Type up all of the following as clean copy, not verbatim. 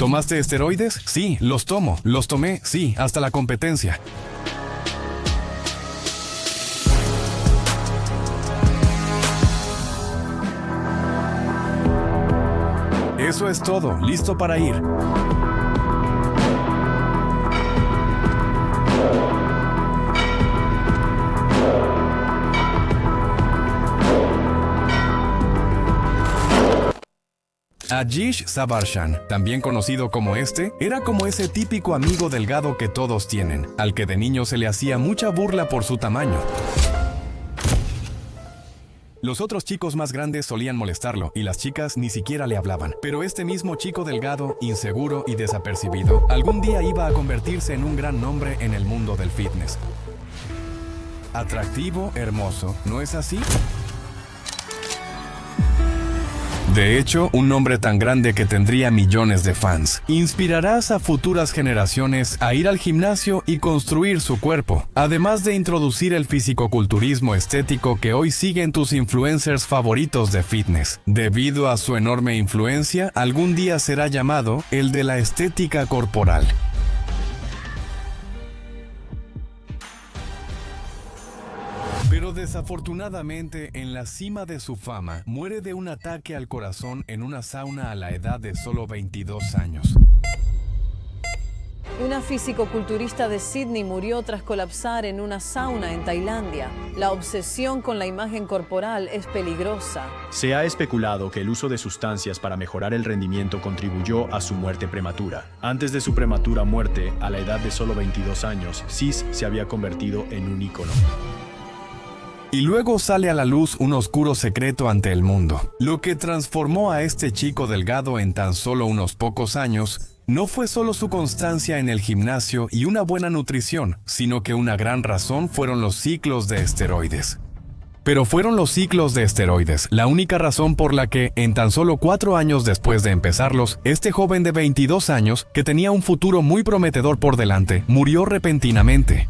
¿Tomaste esteroides? Sí, los tomo. Los tomé, sí, hasta la competencia. Eso es todo, listo para ir. Ajish Sabarshan, también conocido como era como ese típico amigo delgado que todos tienen, al que de niño se le hacía mucha burla por su tamaño. Los otros chicos más grandes solían molestarlo y las chicas ni siquiera le hablaban. Pero este mismo chico delgado, inseguro y desapercibido, algún día iba a convertirse en un gran nombre en el mundo del fitness. Atractivo, hermoso, ¿no es así? De hecho, un nombre tan grande que tendría millones de fans. Inspirarás a futuras generaciones a ir al gimnasio y construir su cuerpo, además de introducir el fisicoculturismo estético que hoy siguen tus influencers favoritos de fitness. Debido a su enorme influencia, algún día será llamado el de la estética corporal. Pero desafortunadamente, en la cima de su fama, muere de un ataque al corazón en una sauna a la edad de solo 22 años. Una fisicoculturista de Sydney murió tras colapsar en una sauna en Tailandia. La obsesión con la imagen corporal es peligrosa. Se ha especulado que el uso de sustancias para mejorar el rendimiento contribuyó a su muerte prematura. Antes de su prematura muerte, a la edad de solo 22 años, Sis se había convertido en un ícono. Y luego sale a la luz un oscuro secreto ante el mundo. Lo que transformó a este chico delgado en tan solo unos pocos años no fue solo su constancia en el gimnasio y una buena nutrición, sino que una gran razón fueron los ciclos de esteroides. Pero fueron los ciclos de esteroides la única razón por la que, en tan solo 4 años después de empezarlos, este joven de 22 años, que tenía un futuro muy prometedor por delante, murió repentinamente.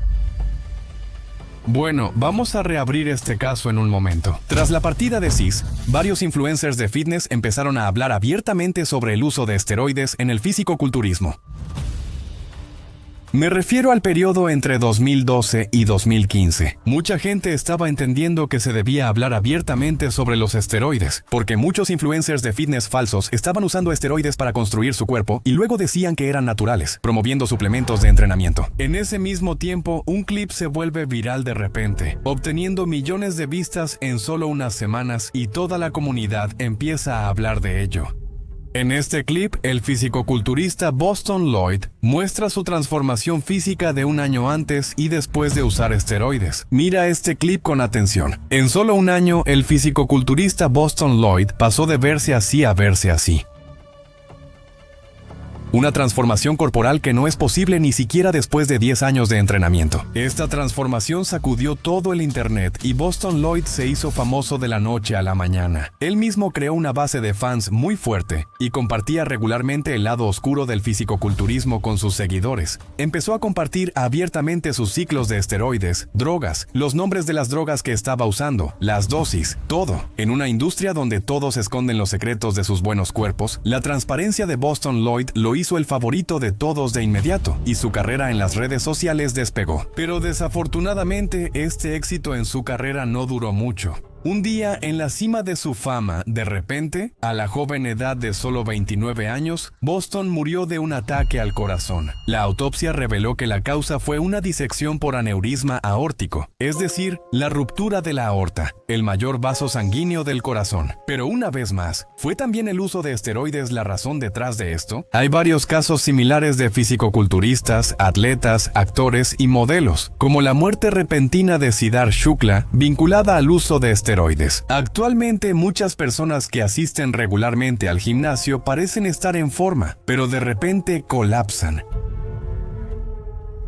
Bueno, vamos a reabrir este caso en un momento. Tras la partida de Sis, varios influencers de fitness empezaron a hablar abiertamente sobre el uso de esteroides en el fisicoculturismo. Me refiero al periodo entre 2012 y 2015. Mucha gente estaba entendiendo que se debía hablar abiertamente sobre los esteroides, porque muchos influencers de fitness falsos estaban usando esteroides para construir su cuerpo y luego decían que eran naturales, promoviendo suplementos de entrenamiento. En ese mismo tiempo, un clip se vuelve viral de repente, obteniendo millones de vistas en solo unas semanas y toda la comunidad empieza a hablar de ello. En este clip, el fisicoculturista Boston Loyd muestra su transformación física de un año antes y después de usar esteroides. Mira este clip con atención. En solo un año, el fisicoculturista Boston Loyd pasó de verse así a verse así. Una transformación corporal que no es posible ni siquiera después de 10 años de entrenamiento. Esta transformación sacudió todo el internet y Boston Loyd se hizo famoso de la noche a la mañana. Él mismo creó una base de fans muy fuerte y compartía regularmente el lado oscuro del fisicoculturismo con sus seguidores. Empezó a compartir abiertamente sus ciclos de esteroides, drogas, los nombres de las drogas que estaba usando, las dosis, todo. En una industria donde todos esconden los secretos de sus buenos cuerpos, la transparencia de Boston Loyd lo hizo el favorito de todos de inmediato, y su carrera en las redes sociales despegó. Pero desafortunadamente, este éxito en su carrera no duró mucho. Un día, en la cima de su fama, de repente, a la joven edad de solo 29 años, Boston murió de un ataque al corazón. La autopsia reveló que la causa fue una disección por aneurisma aórtico, es decir, la ruptura de la aorta, el mayor vaso sanguíneo del corazón. Pero una vez más, ¿fue también el uso de esteroides la razón detrás de esto? Hay varios casos similares de fisicoculturistas, atletas, actores y modelos, como la muerte repentina de Siddharth Shukla, vinculada al uso de esteroides. Actualmente, muchas personas que asisten regularmente al gimnasio parecen estar en forma, pero de repente colapsan.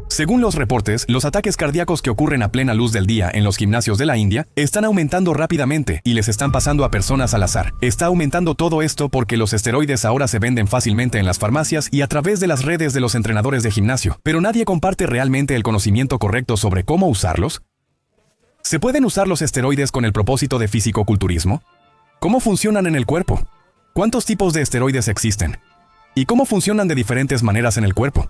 Según los reportes, los ataques cardíacos que ocurren a plena luz del día en los gimnasios de la India están aumentando rápidamente y les están pasando a personas al azar. Está aumentando todo esto porque los esteroides ahora se venden fácilmente en las farmacias y a través de las redes de los entrenadores de gimnasio, pero nadie comparte realmente el conocimiento correcto sobre cómo usarlos. ¿Se pueden usar los esteroides con el propósito de fisicoculturismo? ¿Cómo funcionan en el cuerpo? ¿Cuántos tipos de esteroides existen? ¿Y cómo funcionan de diferentes maneras en el cuerpo?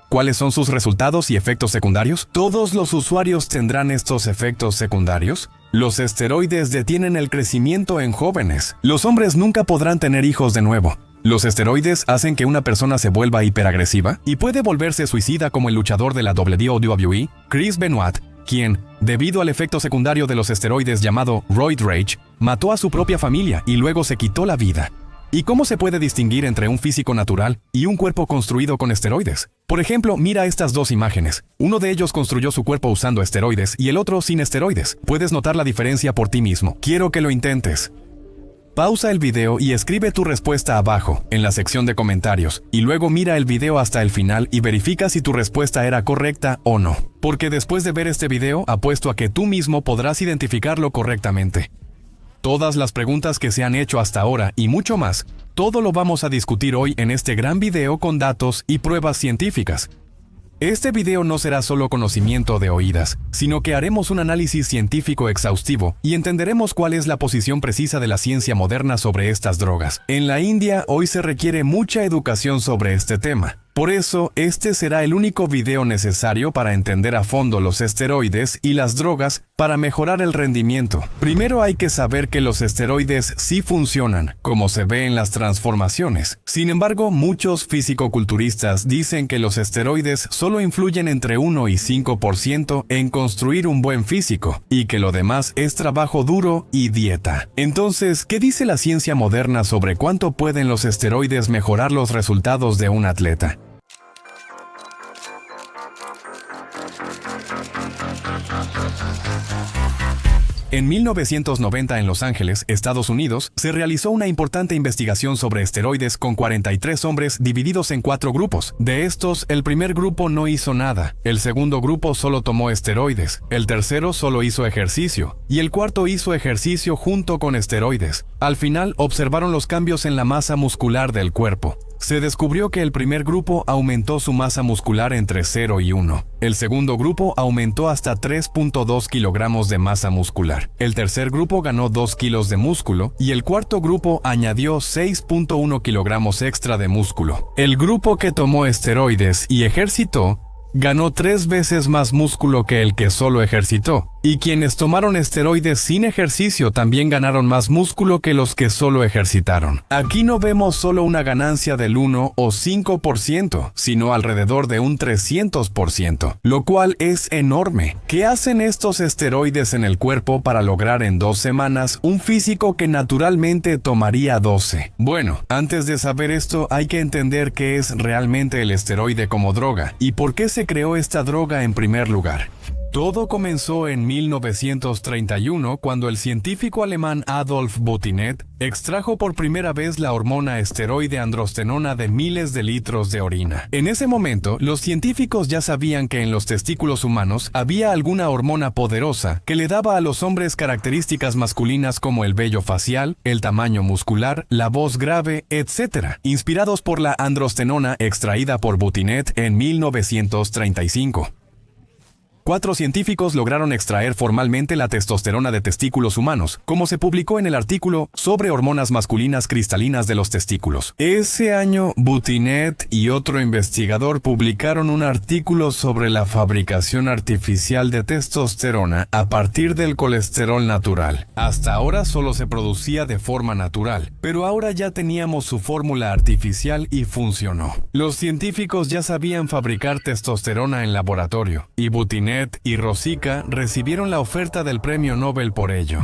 ¿Cuáles son sus resultados y efectos secundarios? ¿Todos los usuarios tendrán estos efectos secundarios? Los esteroides detienen el crecimiento en jóvenes. Los hombres nunca podrán tener hijos de nuevo. Los esteroides hacen que una persona se vuelva hiperagresiva y puede volverse suicida, como el luchador de la WWE, Chris Benoit, quien, debido al efecto secundario de los esteroides llamado roid rage, mató a su propia familia y luego se quitó la vida. ¿Y cómo se puede distinguir entre un físico natural y un cuerpo construido con esteroides? Por ejemplo, mira estas dos imágenes. Uno de ellos construyó su cuerpo usando esteroides y el otro sin esteroides. Puedes notar la diferencia por ti mismo. Quiero que lo intentes. Pausa el video y escribe tu respuesta abajo, en la sección de comentarios, y luego mira el video hasta el final y verifica si tu respuesta era correcta o no. Porque después de ver este video, apuesto a que tú mismo podrás identificarlo correctamente. Todas las preguntas que se han hecho hasta ahora y mucho más, todo lo vamos a discutir hoy en este gran video con datos y pruebas científicas. Este video no será solo conocimiento de oídas, sino que haremos un análisis científico exhaustivo y entenderemos cuál es la posición precisa de la ciencia moderna sobre estas drogas. En la India hoy se requiere mucha educación sobre este tema. Por eso, este será el único video necesario para entender a fondo los esteroides y las drogas para mejorar el rendimiento. Primero hay que saber que los esteroides sí funcionan, como se ve en las transformaciones. Sin embargo, muchos fisicoculturistas dicen que los esteroides solo influyen entre 1 y 5% en construir un buen físico, y que lo demás es trabajo duro y dieta. Entonces, ¿qué dice la ciencia moderna sobre cuánto pueden los esteroides mejorar los resultados de un atleta? En 1990 en Los Ángeles, Estados Unidos, se realizó una importante investigación sobre esteroides con 43 hombres divididos en 4 grupos. De estos, el primer grupo no hizo nada, el segundo grupo solo tomó esteroides, el tercero solo hizo ejercicio, y el cuarto hizo ejercicio junto con esteroides. Al final, observaron los cambios en la masa muscular del cuerpo. Se descubrió que el primer grupo aumentó su masa muscular entre 0 y 1. El segundo grupo aumentó hasta 3.2 kilogramos de masa muscular. El tercer grupo ganó 2 kilos de músculo y el cuarto grupo añadió 6.1 kilogramos extra de músculo. El grupo que tomó esteroides y ejercitó ganó 3 veces más músculo que el que solo ejercitó. Y quienes tomaron esteroides sin ejercicio también ganaron más músculo que los que solo ejercitaron. Aquí no vemos solo una ganancia del 1 o 5%, sino alrededor de un 300%, lo cual es enorme. ¿Qué hacen estos esteroides en el cuerpo para lograr en 2 semanas un físico que naturalmente tomaría 12? Bueno, antes de saber esto hay que entender qué es realmente el esteroide como droga y por qué se creó esta droga en primer lugar. Todo comenzó en 1931 cuando el científico alemán Adolf Butinet extrajo por primera vez la hormona esteroide androstenona de miles de litros de orina. En ese momento, los científicos ya sabían que en los testículos humanos había alguna hormona poderosa que le daba a los hombres características masculinas como el vello facial, el tamaño muscular, la voz grave, etc., inspirados por la androstenona extraída por Butinet en 1935. 4 científicos lograron extraer formalmente la testosterona de testículos humanos, como se publicó en el artículo sobre hormonas masculinas cristalinas de los testículos. Ese año, Butinet y otro investigador publicaron un artículo sobre la fabricación artificial de testosterona a partir del colesterol natural. Hasta ahora solo se producía de forma natural, pero ahora ya teníamos su fórmula artificial y funcionó. Los científicos ya sabían fabricar testosterona en laboratorio, y Butinet y Rosica recibieron la oferta del premio Nobel por ello.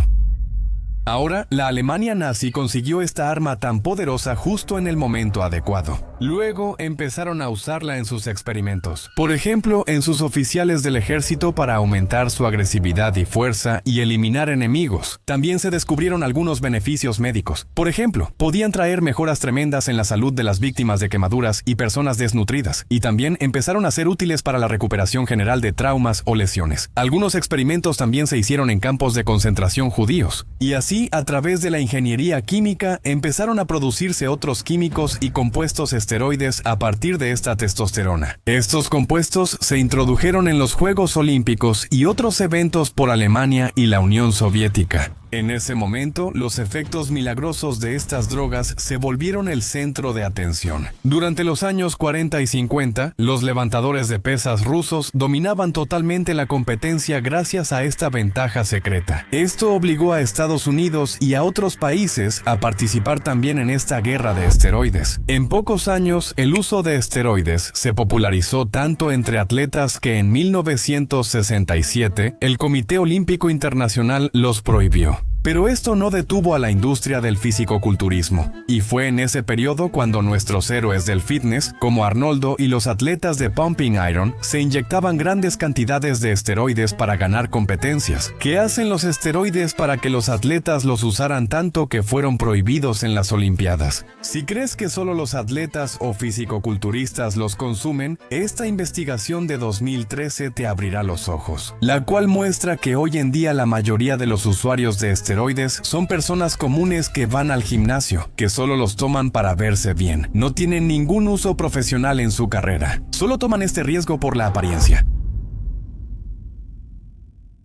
Ahora, la Alemania nazi consiguió esta arma tan poderosa justo en el momento adecuado. Luego empezaron a usarla en sus experimentos. Por ejemplo, en sus oficiales del ejército para aumentar su agresividad y fuerza y eliminar enemigos. También se descubrieron algunos beneficios médicos. Por ejemplo, podían traer mejoras tremendas en la salud de las víctimas de quemaduras y personas desnutridas. Y también empezaron a ser útiles para la recuperación general de traumas o lesiones. Algunos experimentos también se hicieron en campos de concentración judíos. Y así, a través de la ingeniería química, empezaron a producirse otros químicos y compuestos esteroides a partir de esta testosterona. Estos compuestos se introdujeron en los Juegos Olímpicos y otros eventos por Alemania y la Unión Soviética. En ese momento, los efectos milagrosos de estas drogas se volvieron el centro de atención. Durante los años 40 y 50, los levantadores de pesas rusos dominaban totalmente la competencia gracias a esta ventaja secreta. Esto obligó a Estados Unidos y a otros países a participar también en esta guerra de esteroides. En pocos años, el uso de esteroides se popularizó tanto entre atletas que en 1967, el Comité Olímpico Internacional los prohibió. Pero esto no detuvo a la industria del fisicoculturismo, y fue en ese periodo cuando nuestros héroes del fitness, como Arnoldo y los atletas de Pumping Iron, se inyectaban grandes cantidades de esteroides para ganar competencias. ¿Qué hacen los esteroides para que los atletas los usaran tanto que fueron prohibidos en las Olimpiadas? Si crees que solo los atletas o fisicoculturistas los consumen, esta investigación de 2013 te abrirá los ojos, la cual muestra que hoy en día la mayoría de los usuarios de esteroides son personas comunes que van al gimnasio, que solo los toman para verse bien. No tienen ningún uso profesional en su carrera. Solo toman este riesgo por la apariencia.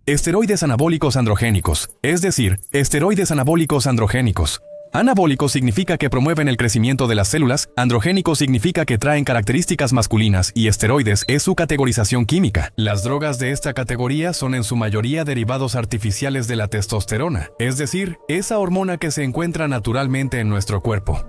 Esteroides anabólicos androgénicos, es decir, esteroides anabólicos androgénicos. Anabólico significa que promueven el crecimiento de las células, androgénico significa que traen características masculinas y esteroides es su categorización química. Las drogas de esta categoría son en su mayoría derivados artificiales de la testosterona, es decir, esa hormona que se encuentra naturalmente en nuestro cuerpo.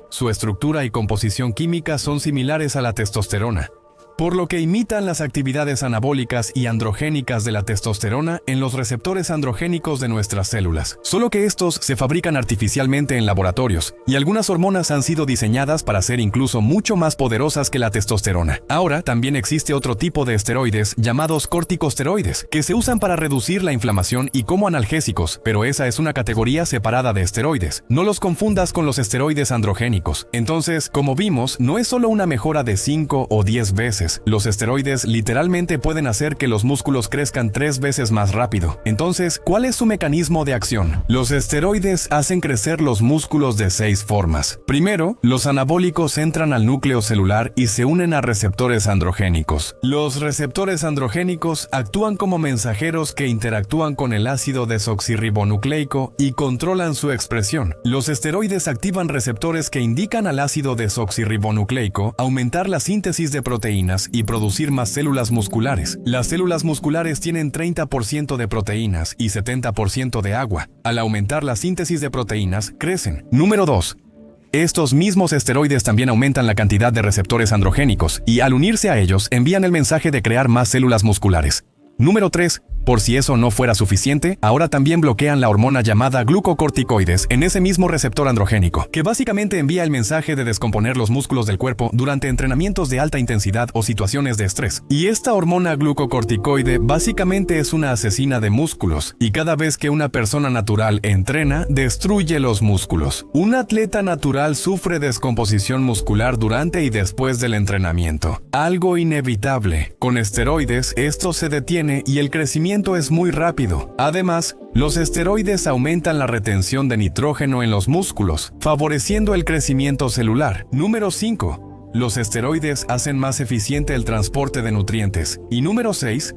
Su estructura y composición química son similares a la testosterona, por lo que imitan las actividades anabólicas y androgénicas de la testosterona en los receptores androgénicos de nuestras células, solo que estos se fabrican artificialmente en laboratorios, y algunas hormonas han sido diseñadas para ser incluso mucho más poderosas que la testosterona. Ahora también existe otro tipo de esteroides llamados corticosteroides, que se usan para reducir la inflamación y como analgésicos, pero esa es una categoría separada de esteroides. No los confundas con los esteroides androgénicos. Entonces, como vimos, no es solo una mejora de 5 o 10 veces. Los esteroides literalmente pueden hacer que los músculos crezcan 3 veces más rápido. Entonces, ¿cuál es su mecanismo de acción? Los esteroides hacen crecer los músculos de 6 formas. Primero, los anabólicos entran al núcleo celular y se unen a receptores androgénicos. Los receptores androgénicos actúan como mensajeros que interactúan con el ácido desoxirribonucleico y controlan su expresión. Los esteroides activan receptores que indican al ácido desoxirribonucleico aumentar la síntesis de proteínas y producir más células musculares. Las células musculares tienen 30% de proteínas y 70% de agua. Al aumentar la síntesis de proteínas, crecen. Número 2. Estos mismos esteroides también aumentan la cantidad de receptores androgénicos y al unirse a ellos envían el mensaje de crear más células musculares. Número 3. Por si eso no fuera suficiente, ahora también bloquean la hormona llamada glucocorticoides en ese mismo receptor androgénico, que básicamente envía el mensaje de descomponer los músculos del cuerpo durante entrenamientos de alta intensidad o situaciones de estrés. Y esta hormona glucocorticoide básicamente es una asesina de músculos, y cada vez que una persona natural entrena, destruye los músculos. Un atleta natural sufre descomposición muscular durante y después del entrenamiento. Algo inevitable. Con esteroides, esto se detiene y el crecimiento es muy rápido. Además, los esteroides aumentan la retención de nitrógeno en los músculos, favoreciendo el crecimiento celular. Número 5. Los esteroides hacen más eficiente el transporte de nutrientes. Y número 6.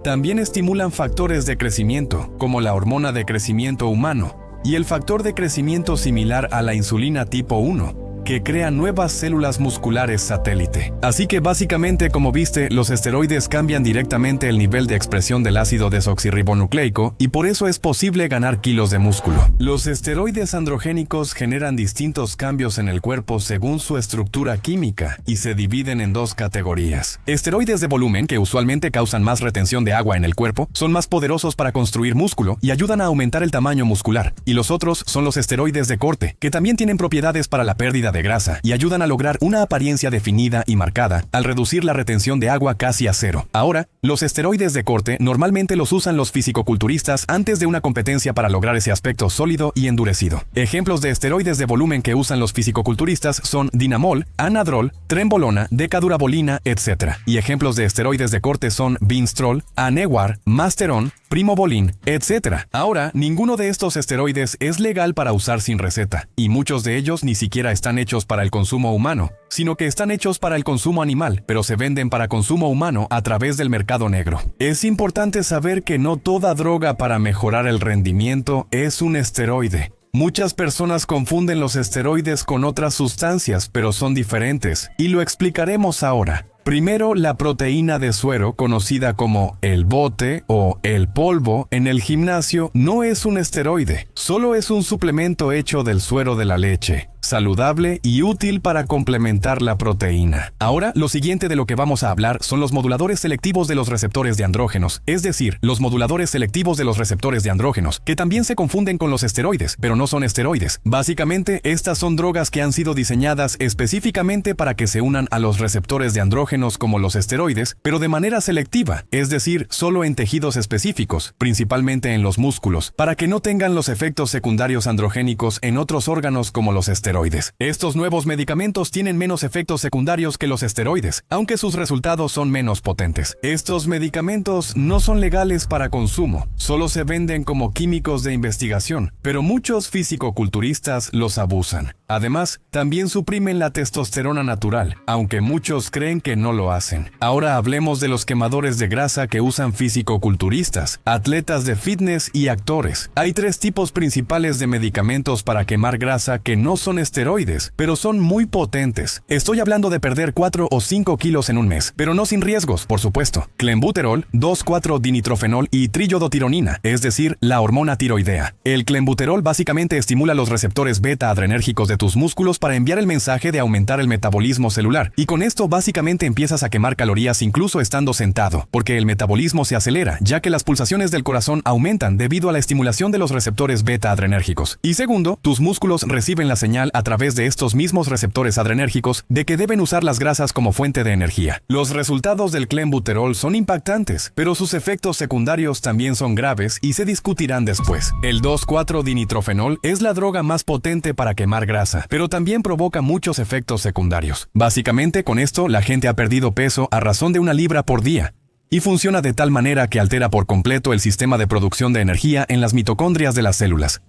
También estimulan factores de crecimiento, como la hormona de crecimiento humano y el factor de crecimiento similar a la insulina tipo 1. Que crea nuevas células musculares satélite. Así que básicamente, como viste, los esteroides cambian directamente el nivel de expresión del ácido desoxirribonucleico y por eso es posible ganar kilos de músculo. Los esteroides androgénicos generan distintos cambios en el cuerpo según su estructura química y se dividen en 2 categorías. Esteroides de volumen, que usualmente causan más retención de agua en el cuerpo, son más poderosos para construir músculo y ayudan a aumentar el tamaño muscular. Y los otros son los esteroides de corte, que también tienen propiedades para la pérdida de grasa y ayudan a lograr una apariencia definida y marcada al reducir la retención de agua casi a 0. Ahora, los esteroides de corte normalmente los usan los fisicoculturistas antes de una competencia para lograr ese aspecto sólido y endurecido. Ejemplos de esteroides de volumen que usan los fisicoculturistas son dinamol, anadrol, trenbolona, decadurabolina, etc. Y ejemplos de esteroides de corte son vinstrol, anewar, masteron, primobolin, etc. Ahora, ninguno de estos esteroides es legal para usar sin receta, y muchos de ellos ni siquiera están hechos para el consumo humano, sino que están hechos para el consumo animal, pero se venden para consumo humano a través del mercado negro. Es importante saber que no toda droga para mejorar el rendimiento es un esteroide. Muchas personas confunden los esteroides con otras sustancias, pero son diferentes, y lo explicaremos ahora. Primero, la proteína de suero, conocida como el bote o el polvo en el gimnasio, no es un esteroide, solo es un suplemento hecho del suero de la leche, saludable y útil para complementar la proteína. Ahora, lo siguiente de lo que vamos a hablar son los moduladores selectivos de los receptores de andrógenos, es decir, los moduladores selectivos de los receptores de andrógenos, que también se confunden con los esteroides, pero no son esteroides. Básicamente, estas son drogas que han sido diseñadas específicamente para que se unan a los receptores de andrógenos como los esteroides, pero de manera selectiva, es decir, solo en tejidos específicos, principalmente en los músculos, para que no tengan los efectos secundarios androgénicos en otros órganos como los esteroides. Estos nuevos medicamentos tienen menos efectos secundarios que los esteroides, aunque sus resultados son menos potentes. Estos medicamentos no son legales para consumo, solo se venden como químicos de investigación, pero muchos fisicoculturistas los abusan. Además, también suprimen la testosterona natural, aunque muchos creen que no lo hacen. Ahora hablemos de los quemadores de grasa que usan fisicoculturistas, atletas de fitness y actores. Hay tres tipos principales de medicamentos para quemar grasa que no son esteroides, pero son muy potentes. Estoy hablando de perder 4 o 5 kilos en un mes, pero no sin riesgos, por supuesto. Clenbuterol, 2,4-dinitrofenol y triiodotironina, es decir, la hormona tiroidea. El clenbuterol básicamente estimula los receptores beta adrenérgicos de tus músculos para enviar el mensaje de aumentar el metabolismo celular, y con esto básicamente empiezas a quemar calorías incluso estando sentado, porque el metabolismo se acelera, ya que las pulsaciones del corazón aumentan debido a la estimulación de los receptores beta adrenérgicos. Y segundo, tus músculos reciben la señal a través de estos mismos receptores adrenérgicos de que deben usar las grasas como fuente de energía. Los resultados del clenbuterol son impactantes, pero sus efectos secundarios también son graves y se discutirán después. El 2,4-dinitrofenol es la droga más potente para quemar grasa, pero también provoca muchos efectos secundarios. Básicamente, con esto, la gente ha perdido peso a razón de 1 libra por día, y funciona de tal manera que altera por completo el sistema de producción de energía en las mitocondrias de las células.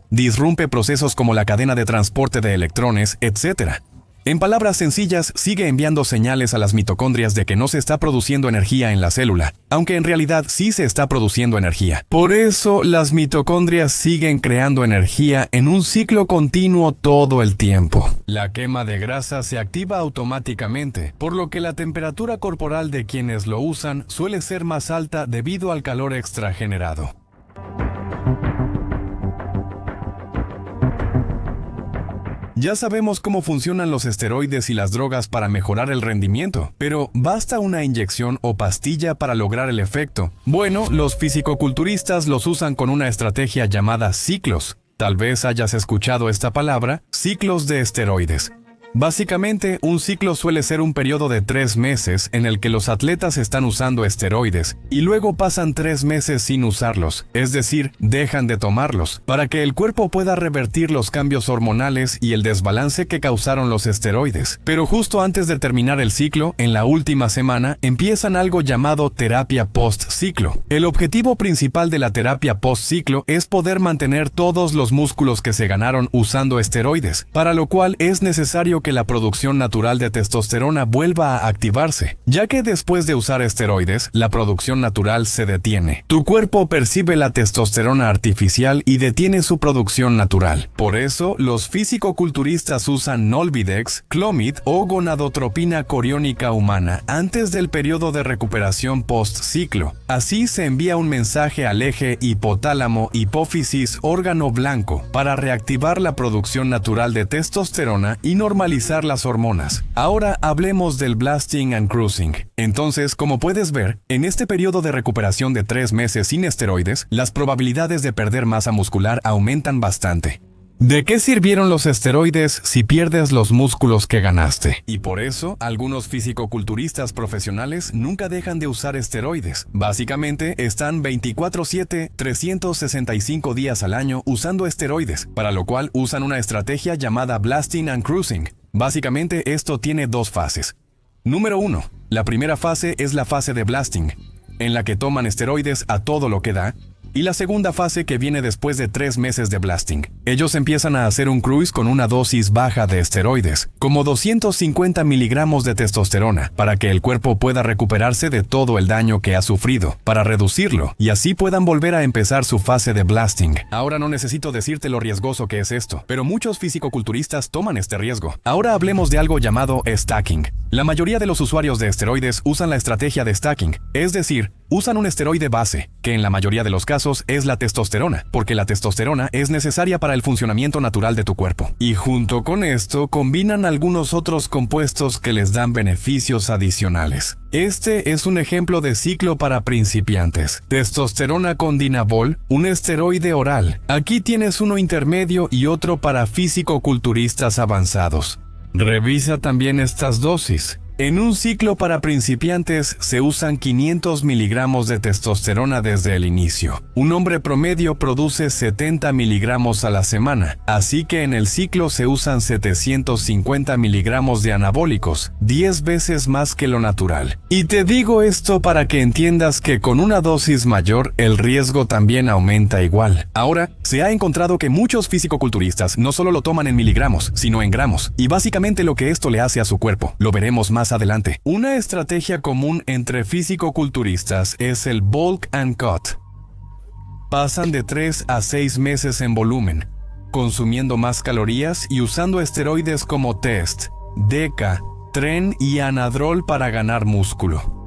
Disrumpe procesos como la cadena de transporte de electrones, etc. En palabras sencillas, sigue enviando señales a las mitocondrias de que no se está produciendo energía en la célula, aunque en realidad sí se está produciendo energía. Por eso, las mitocondrias siguen creando energía en un ciclo continuo todo el tiempo. La quema de grasa se activa automáticamente, por lo que la temperatura corporal de quienes lo usan suele ser más alta debido al calor extra generado. Ya sabemos cómo funcionan los esteroides y las drogas para mejorar el rendimiento, pero ¿basta una inyección o pastilla para lograr el efecto? Bueno, los fisicoculturistas los usan con una estrategia llamada ciclos. Tal vez hayas escuchado esta palabra, ciclos de esteroides. Básicamente, un ciclo suele ser un periodo de 3 meses en el que los atletas están usando esteroides y luego pasan 3 meses sin usarlos, es decir, dejan de tomarlos, para que el cuerpo pueda revertir los cambios hormonales y el desbalance que causaron los esteroides. Pero justo antes de terminar el ciclo, en la última semana, empiezan algo llamado terapia post-ciclo. El objetivo principal de la terapia post-ciclo es poder mantener todos los músculos que se ganaron usando esteroides, para lo cual es necesario que la producción natural de testosterona vuelva a activarse, ya que después de usar esteroides, la producción natural se detiene. Tu cuerpo percibe la testosterona artificial y detiene su producción natural. Por eso, los fisicoculturistas usan Nolvadex, Clomid o gonadotropina coriónica humana antes del periodo de recuperación post-ciclo. Así se envía un mensaje al eje hipotálamo-hipófisis órgano blanco para reactivar la producción natural de testosterona y normalizar las hormonas. Ahora hablemos del blasting and cruising. Entonces, como puedes ver, en este periodo de recuperación de 3 meses sin esteroides, las probabilidades de perder masa muscular aumentan bastante. ¿De qué sirvieron los esteroides si pierdes los músculos que ganaste? Y por eso, algunos fisicoculturistas profesionales nunca dejan de usar esteroides. Básicamente, están 24/7, 365 días al año usando esteroides, para lo cual usan una estrategia llamada blasting and cruising. Básicamente, esto tiene 2 fases. Número 1. La primera fase es la fase de blasting, en la que toman esteroides a todo lo que da, y la segunda fase que viene después de 3 meses de blasting. Ellos empiezan a hacer un cruise con una dosis baja de esteroides, como 250 miligramos de testosterona, para que el cuerpo pueda recuperarse de todo el daño que ha sufrido, para reducirlo, y así puedan volver a empezar su fase de blasting. Ahora no necesito decirte lo riesgoso que es esto, pero muchos fisicoculturistas toman este riesgo. Ahora hablemos de algo llamado stacking. La mayoría de los usuarios de esteroides usan la estrategia de stacking, es decir, usan un esteroide base, que en la mayoría de los casos es la testosterona, porque la testosterona es necesaria para el funcionamiento natural de tu cuerpo. Y junto con esto, combinan algunos otros compuestos que les dan beneficios adicionales. Este es un ejemplo de ciclo para principiantes. Testosterona con Dinabol, un esteroide oral. Aquí tienes uno intermedio y otro para fisicoculturistas avanzados. Revisa también estas dosis. En un ciclo para principiantes se usan 500 miligramos de testosterona desde el inicio. Un hombre promedio produce 70 miligramos a la semana, así que en el ciclo se usan 750 miligramos de anabólicos, 10 veces más que lo natural. Y te digo esto para que entiendas que con una dosis mayor el riesgo también aumenta igual. Ahora, se ha encontrado que muchos fisicoculturistas no solo lo toman en miligramos, sino en gramos, y básicamente lo que esto le hace a su cuerpo. Lo veremos más adelante. Una estrategia común entre fisicoculturistas es el bulk and cut. Pasan de 3 a 6 meses en volumen, consumiendo más calorías y usando esteroides como Test, Deca, Tren y Anadrol para ganar músculo.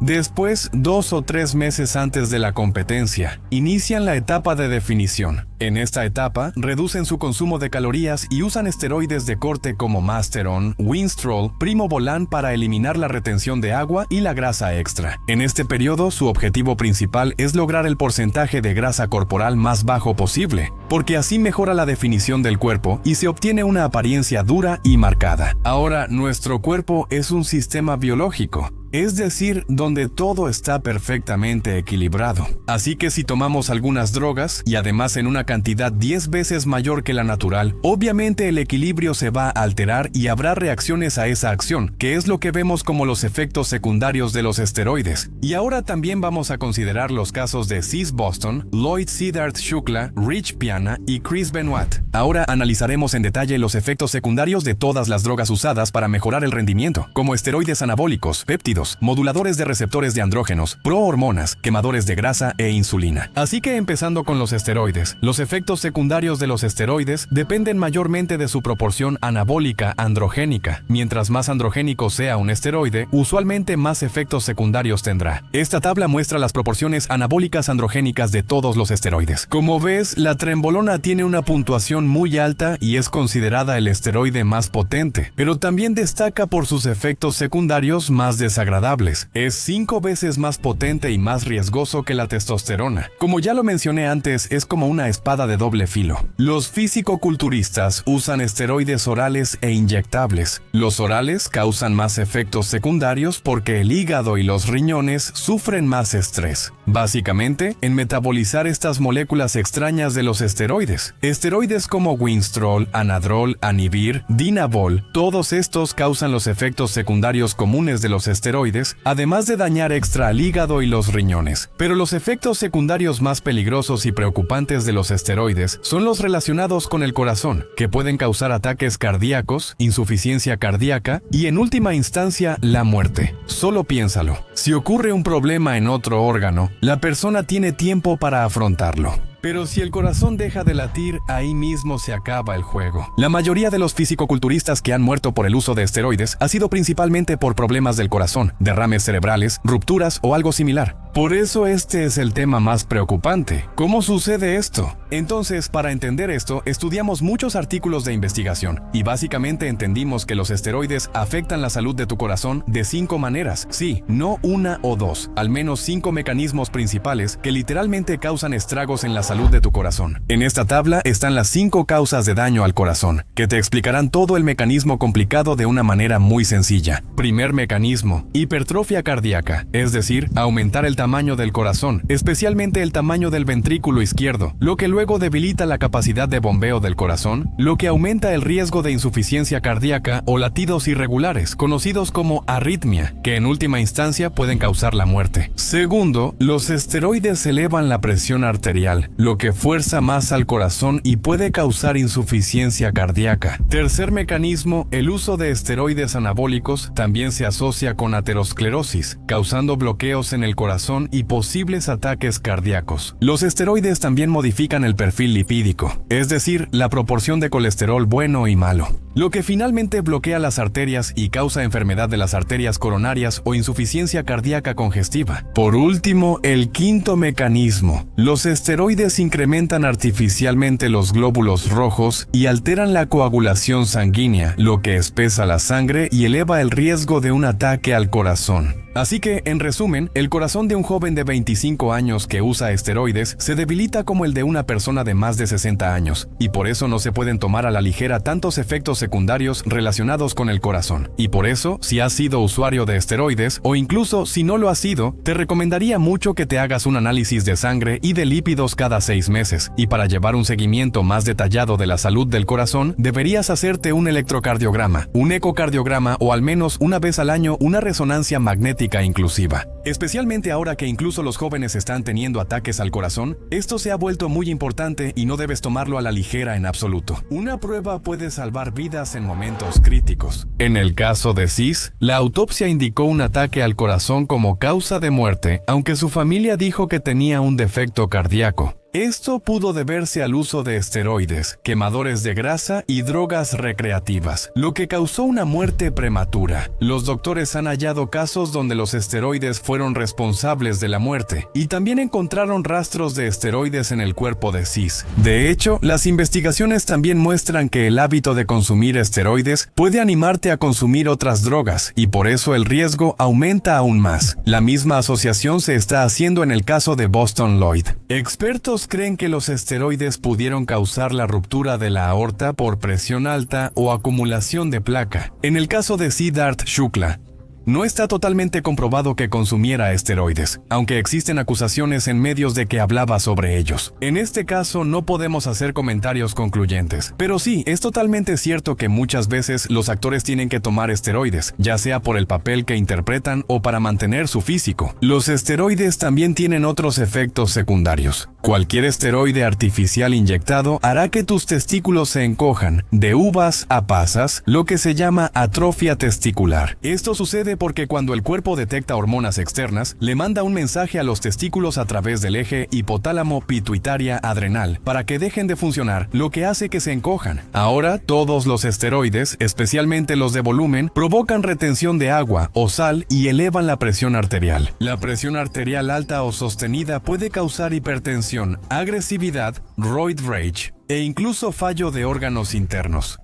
Después, 2 o 3 meses antes de la competencia, inician la etapa de definición. En esta etapa, reducen su consumo de calorías y usan esteroides de corte como Masteron, Winstrol, Primobolan para eliminar la retención de agua y la grasa extra. En este periodo, su objetivo principal es lograr el porcentaje de grasa corporal más bajo posible, porque así mejora la definición del cuerpo y se obtiene una apariencia dura y marcada. Ahora, nuestro cuerpo es un sistema biológico, es decir, donde todo está perfectamente equilibrado. Así que si tomamos algunas drogas, y además en una cantidad 10 veces mayor que la natural, obviamente el equilibrio se va a alterar y habrá reacciones a esa acción, que es lo que vemos como los efectos secundarios de los esteroides. Y ahora también vamos a considerar los casos de Sis Boston, Lloyd Siddharth Shukla, Rich Piana y Chris Benoit. Ahora analizaremos en detalle los efectos secundarios de todas las drogas usadas para mejorar el rendimiento, como esteroides anabólicos, péptidos, moduladores de receptores de andrógenos, prohormonas, quemadores de grasa e insulina. Así que empezando con los esteroides, los efectos secundarios de los esteroides dependen mayormente de su proporción anabólica androgénica. Mientras más androgénico sea un esteroide, usualmente más efectos secundarios tendrá. Esta tabla muestra las proporciones anabólicas androgénicas de todos los esteroides. Como ves, la trenbolona tiene una puntuación muy alta y es considerada el esteroide más potente, pero también destaca por sus efectos secundarios más desagradables. Es 5 veces más potente y más riesgoso que la testosterona. Como ya lo mencioné antes, es como una espada de doble filo. Los fisicoculturistas usan esteroides orales e inyectables. Los orales causan más efectos secundarios porque el hígado y los riñones sufren más estrés, básicamente en metabolizar estas moléculas extrañas de los esteroides. Esteroides como Winstrol, Anadrol, Anivir, Dinabol, todos estos causan los efectos secundarios comunes de los esteroides, además de dañar extra al hígado y los riñones. Pero los efectos secundarios más peligrosos y preocupantes de los esteroides son los relacionados con el corazón, que pueden causar ataques cardíacos, insuficiencia cardíaca y en última instancia la muerte. Solo piénsalo, si ocurre un problema en otro órgano, la persona tiene tiempo para afrontarlo. Pero si el corazón deja de latir, ahí mismo se acaba el juego. La mayoría de los fisicoculturistas que han muerto por el uso de esteroides ha sido principalmente por problemas del corazón, derrames cerebrales, rupturas o algo similar. Por eso este es el tema más preocupante. ¿Cómo sucede esto? Entonces, para entender esto, estudiamos muchos artículos de investigación y básicamente entendimos que los esteroides afectan la salud de tu corazón de 5 maneras. Sí, no una o dos, al menos 5 mecanismos principales que literalmente causan estragos en la salud de tu corazón. En esta tabla están las 5 causas de daño al corazón, que te explicarán todo el mecanismo complicado de una manera muy sencilla. Primer mecanismo, hipertrofia cardíaca, es decir, aumentar el tamaño del corazón, especialmente el tamaño del ventrículo izquierdo, lo que luego debilita la capacidad de bombeo del corazón, lo que aumenta el riesgo de insuficiencia cardíaca o latidos irregulares, conocidos como arritmia, que en última instancia pueden causar la muerte. Segundo, los esteroides elevan la presión arterial, lo que fuerza más al corazón y puede causar insuficiencia cardíaca. Tercer mecanismo, el uso de esteroides anabólicos también se asocia con aterosclerosis, causando bloqueos en el corazón y posibles ataques cardíacos. Los esteroides también modifican el perfil lipídico, es decir, la proporción de colesterol bueno y malo, lo que finalmente bloquea las arterias y causa enfermedad de las arterias coronarias o insuficiencia cardíaca congestiva. Por último, el quinto mecanismo. Los esteroides incrementan artificialmente los glóbulos rojos y alteran la coagulación sanguínea, lo que espesa la sangre y eleva el riesgo de un ataque al corazón. Así que, en resumen, el corazón de un joven de 25 años que usa esteroides se debilita como el de una persona de más de 60 años, y por eso no se pueden tomar a la ligera tantos efectos secundarios relacionados con el corazón. Y por eso, si has sido usuario de esteroides, o incluso si no lo has sido, te recomendaría mucho que te hagas un análisis de sangre y de lípidos cada 6 meses, y para llevar un seguimiento más detallado de la salud del corazón, deberías hacerte un electrocardiograma, un ecocardiograma o al menos una vez al año una resonancia magnética inclusiva. Especialmente ahora que incluso los jóvenes están teniendo ataques al corazón, esto se ha vuelto muy importante y no debes tomarlo a la ligera en absoluto. Una prueba puede salvar vidas en momentos críticos. En el caso de Sis, la autopsia indicó un ataque al corazón como causa de muerte, aunque su familia dijo que tenía un defecto cardíaco. Esto pudo deberse al uso de esteroides, quemadores de grasa y drogas recreativas, lo que causó una muerte prematura. Los doctores han hallado casos donde los esteroides fueron responsables de la muerte, y también encontraron rastros de esteroides en el cuerpo de Sis. De hecho, las investigaciones también muestran que el hábito de consumir esteroides puede animarte a consumir otras drogas, y por eso el riesgo aumenta aún más. La misma asociación se está haciendo en el caso de Boston Lloyd. Expertos creen que los esteroides pudieron causar la ruptura de la aorta por presión alta o acumulación de placa. En el caso de Siddharth Shukla, no está totalmente comprobado que consumiera esteroides, aunque existen acusaciones en medios de que hablaba sobre ellos. En este caso no podemos hacer comentarios concluyentes, pero sí, es totalmente cierto que muchas veces los actores tienen que tomar esteroides, ya sea por el papel que interpretan o para mantener su físico. Los esteroides también tienen otros efectos secundarios. Cualquier esteroide artificial inyectado hará que tus testículos se encojan, de uvas a pasas, lo que se llama atrofia testicular. Esto sucede porque cuando el cuerpo detecta hormonas externas, le manda un mensaje a los testículos a través del eje hipotálamo-pituitaria-adrenal para que dejen de funcionar, lo que hace que se encojan. Ahora, todos los esteroides, especialmente los de volumen, provocan retención de agua o sal y elevan la presión arterial. La presión arterial alta o sostenida puede causar hipertensión, agresividad, roid rage e incluso fallo de órganos internos.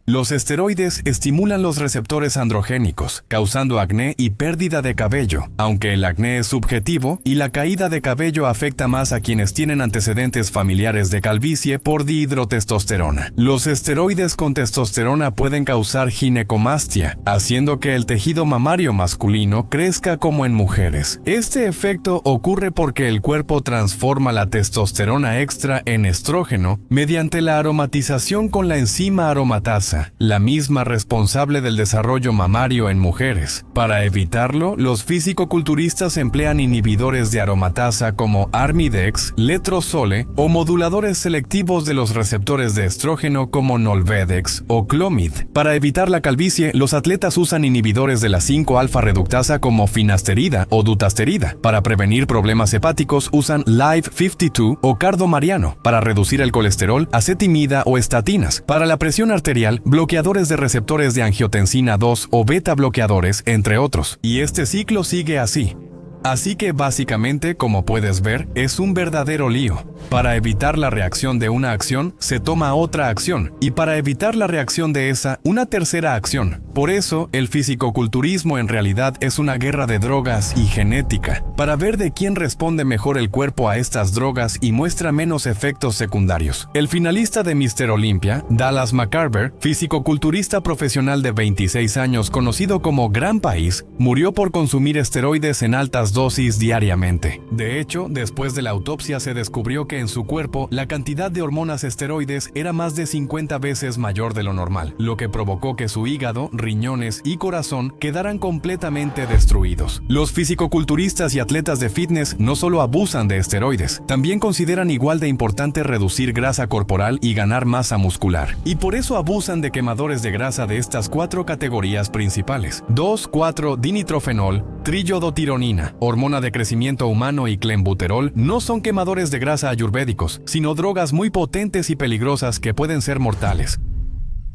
Los esteroides estimulan los receptores androgénicos, causando acné y pérdida de cabello, aunque el acné es subjetivo y la caída de cabello afecta más a quienes tienen antecedentes familiares de calvicie por dihidrotestosterona. Los esteroides con testosterona pueden causar ginecomastia, haciendo que el tejido mamario masculino crezca como en mujeres. Este efecto ocurre porque el cuerpo transforma la testosterona extra en estrógeno mediante la aromatización con la enzima aromatasa, la misma responsable del desarrollo mamario en mujeres. Para evitarlo, los fisicoculturistas emplean inhibidores de aromatasa como Armidex, Letrozole o moduladores selectivos de los receptores de estrógeno como Nolvadex o Clomid. Para evitar la calvicie, los atletas usan inhibidores de la 5-alfa reductasa como finasterida o dutasterida. Para prevenir problemas hepáticos, usan Live 52 o cardomariano. Para reducir el colesterol, acetimida o estatinas. Para la presión arterial, bloqueadores de receptores de angiotensina 2 o beta bloqueadores, entre otros. Y este ciclo sigue así. Así que básicamente, como puedes ver, es un verdadero lío. Para evitar la reacción de una acción, se toma otra acción, y para evitar la reacción de esa, una tercera acción. Por eso, el fisicoculturismo en realidad es una guerra de drogas y genética, para ver de quién responde mejor el cuerpo a estas drogas y muestra menos efectos secundarios. El finalista de Mr. Olympia, Dallas McCarver, fisicoculturista profesional de 26 años conocido como Gran País, murió por consumir esteroides en altas dosis diariamente. De hecho, después de la autopsia se descubrió que en su cuerpo la cantidad de hormonas esteroides era más de 50 veces mayor de lo normal, lo que provocó que su hígado, riñones y corazón quedaran completamente destruidos. Los fisicoculturistas y atletas de fitness no solo abusan de esteroides, también consideran igual de importante reducir grasa corporal y ganar masa muscular. Y por eso abusan de quemadores de grasa de estas 4 categorías principales: 2,4-dinitrofenol, trillodotironina, hormona de crecimiento humano y clenbuterol no son quemadores de grasa ayurvédicos, sino drogas muy potentes y peligrosas que pueden ser mortales.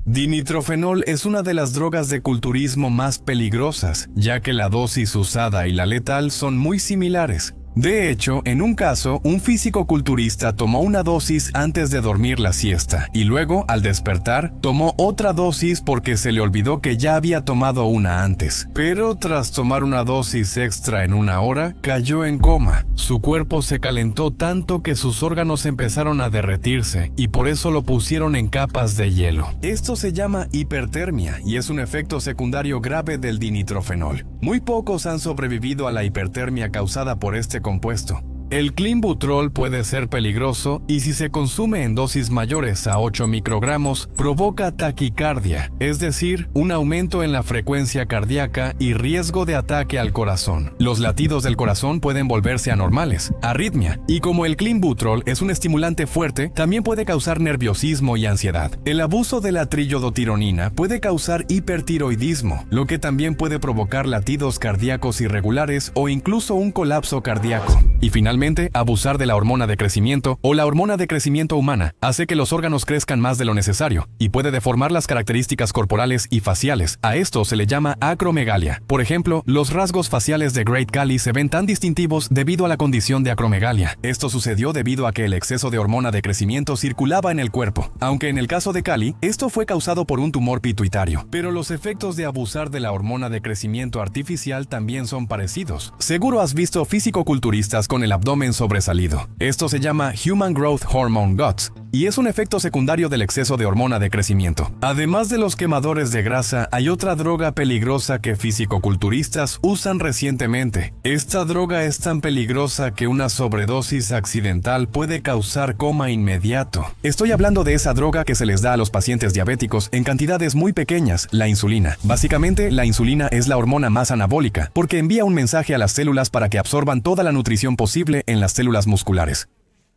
Dinitrofenol es una de las drogas de culturismo más peligrosas, ya que la dosis usada y la letal son muy similares. De hecho, en un caso, un fisicoculturista tomó una dosis antes de dormir la siesta y luego, al despertar, tomó otra dosis porque se le olvidó que ya había tomado una antes. Pero tras tomar una dosis extra en una hora, cayó en coma. Su cuerpo se calentó tanto que sus órganos empezaron a derretirse y por eso lo pusieron en capas de hielo. Esto se llama hipertermia y es un efecto secundario grave del dinitrofenol. Muy pocos han sobrevivido a la hipertermia causada por este compuesto. El clenbuterol puede ser peligroso y si se consume en dosis mayores a 8 microgramos provoca taquicardia, es decir, un aumento en la frecuencia cardíaca y riesgo de ataque al corazón. Los latidos del corazón pueden volverse anormales, arritmia, y como el clenbuterol es un estimulante fuerte, también puede causar nerviosismo y ansiedad. El abuso de la trillodotironina puede causar hipertiroidismo, lo que también puede provocar latidos cardíacos irregulares o incluso un colapso cardíaco. Y finalmente, abusar de la hormona de crecimiento o la hormona de crecimiento humana hace que los órganos crezcan más de lo necesario y puede deformar las características corporales y faciales. A esto se le llama acromegalia. Por ejemplo, los rasgos faciales de Great Khali se ven tan distintivos debido a la condición de acromegalia. Esto sucedió debido a que el exceso de hormona de crecimiento circulaba en el cuerpo, aunque en el caso de Khali, esto fue causado por un tumor pituitario. Pero los efectos de abusar de la hormona de crecimiento artificial también son parecidos. Seguro has visto fisicoculturistas con el abdomen sobresalido. Esto se llama Human Growth Hormone GOTS y es un efecto secundario del exceso de hormona de crecimiento. Además de los quemadores de grasa, hay otra droga peligrosa que fisicoculturistas usan recientemente. Esta droga es tan peligrosa que una sobredosis accidental puede causar coma inmediato. Estoy hablando de esa droga que se les da a los pacientes diabéticos en cantidades muy pequeñas, la insulina. Básicamente, la insulina es la hormona más anabólica porque envía un mensaje a las células para que absorban toda la nutrición posible en las células musculares.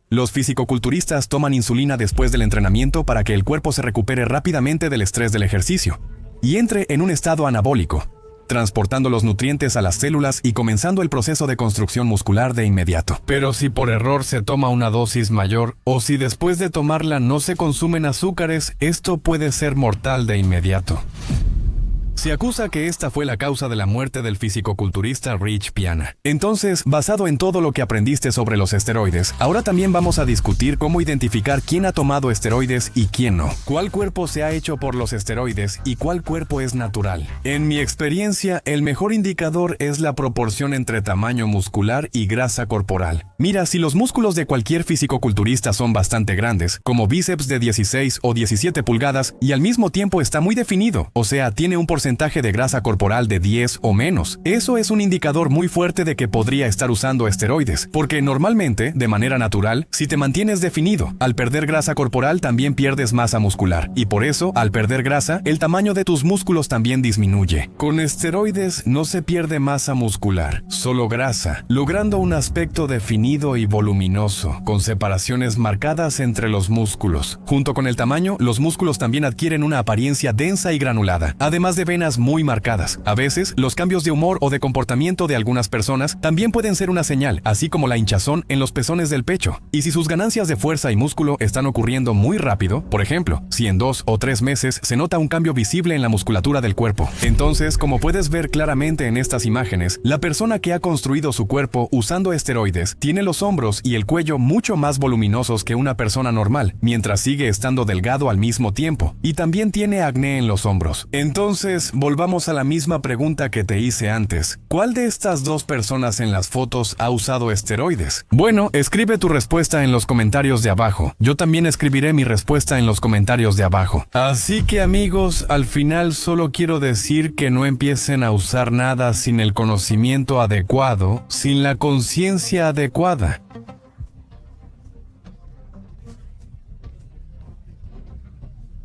Los fisicoculturistas toman insulina después del entrenamiento para que el cuerpo se recupere rápidamente del estrés del ejercicio y entre en un estado anabólico, transportando los nutrientes a las células y comenzando el proceso de construcción muscular de inmediato. Pero si por error se toma una dosis mayor o si después de tomarla no se consumen azúcares, esto puede ser mortal de inmediato. Se acusa que esta fue la causa de la muerte del fisicoculturista Rich Piana. Entonces, basado en todo lo que aprendiste sobre los esteroides, ahora también vamos a discutir cómo identificar quién ha tomado esteroides y quién no. ¿Cuál cuerpo se ha hecho por los esteroides y cuál cuerpo es natural? En mi experiencia, el mejor indicador es la proporción entre tamaño muscular y grasa corporal. Mira, si los músculos de cualquier fisicoculturista son bastante grandes, como bíceps de 16 o 17 pulgadas, y al mismo tiempo está muy definido, o sea, tiene un porcentaje de grasa corporal de 10 o menos. Eso es un indicador muy fuerte de que podría estar usando esteroides, porque normalmente, de manera natural, si te mantienes definido, al perder grasa corporal también pierdes masa muscular, y por eso, al perder grasa, el tamaño de tus músculos también disminuye. Con esteroides no se pierde masa muscular, solo grasa, logrando un aspecto definido y voluminoso, con separaciones marcadas entre los músculos. Junto con el tamaño, los músculos también adquieren una apariencia densa y granulada, además de venas muy marcadas. A veces, los cambios de humor o de comportamiento de algunas personas también pueden ser una señal, así como la hinchazón en los pezones del pecho. Y si sus ganancias de fuerza y músculo están ocurriendo muy rápido, por ejemplo, si en 2 o 3 meses se nota un cambio visible en la musculatura del cuerpo. Entonces, como puedes ver claramente en estas imágenes, la persona que ha construido su cuerpo usando esteroides tiene los hombros y el cuello mucho más voluminosos que una persona normal, mientras sigue estando delgado al mismo tiempo, y también tiene acné en los hombros. Entonces, Entonces, volvamos a la misma pregunta que te hice antes. ¿Cuál de estas dos personas en las fotos ha usado esteroides? Bueno, escribe tu respuesta en los comentarios de abajo. Yo también escribiré mi respuesta en los comentarios de abajo. Así que amigos, al final solo quiero decir que no empiecen a usar nada sin el conocimiento adecuado, sin la conciencia adecuada.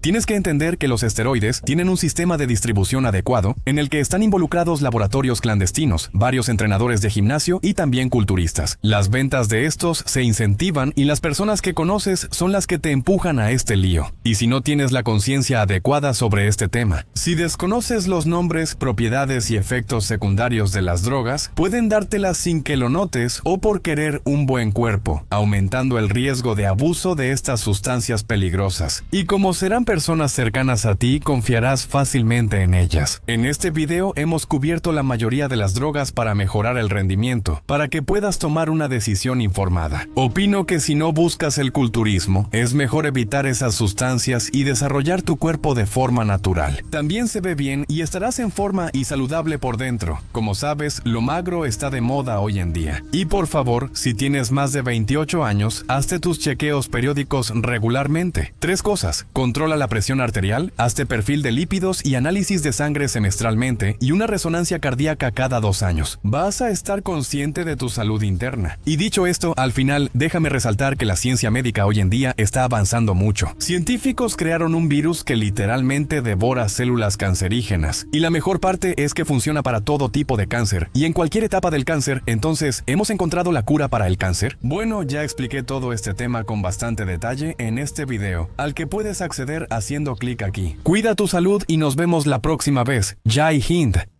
Tienes que entender que los esteroides tienen un sistema de distribución adecuado en el que están involucrados laboratorios clandestinos, varios entrenadores de gimnasio y también culturistas. Las ventas de estos se incentivan y las personas que conoces son las que te empujan a este lío. Y si no tienes la conciencia adecuada sobre este tema, si desconoces los nombres, propiedades y efectos secundarios de las drogas, pueden dártelas sin que lo notes o por querer un buen cuerpo, aumentando el riesgo de abuso de estas sustancias peligrosas. Y como serán personas cercanas a ti, confiarás fácilmente en ellas. En este video hemos cubierto la mayoría de las drogas para mejorar el rendimiento, para que puedas tomar una decisión informada. Opino que si no buscas el culturismo, es mejor evitar esas sustancias y desarrollar tu cuerpo de forma natural. También se ve bien y estarás en forma y saludable por dentro. Como sabes, lo magro está de moda hoy en día. Y por favor, si tienes más de 28 años, hazte tus chequeos periódicos regularmente. 3 cosas: controla la presión arterial, hazte perfil de lípidos y análisis de sangre semestralmente y una resonancia cardíaca cada 2 años. Vas a estar consciente de tu salud interna. Y dicho esto, al final, déjame resaltar que la ciencia médica hoy en día está avanzando mucho. Científicos crearon un virus que literalmente devora células cancerígenas. Y la mejor parte es que funciona para todo tipo de cáncer y en cualquier etapa del cáncer. Entonces, ¿hemos encontrado la cura para el cáncer? Bueno, ya expliqué todo este tema con bastante detalle en este video, al que puedes acceder haciendo clic aquí. Cuida tu salud y nos vemos la próxima vez. Jai Hind.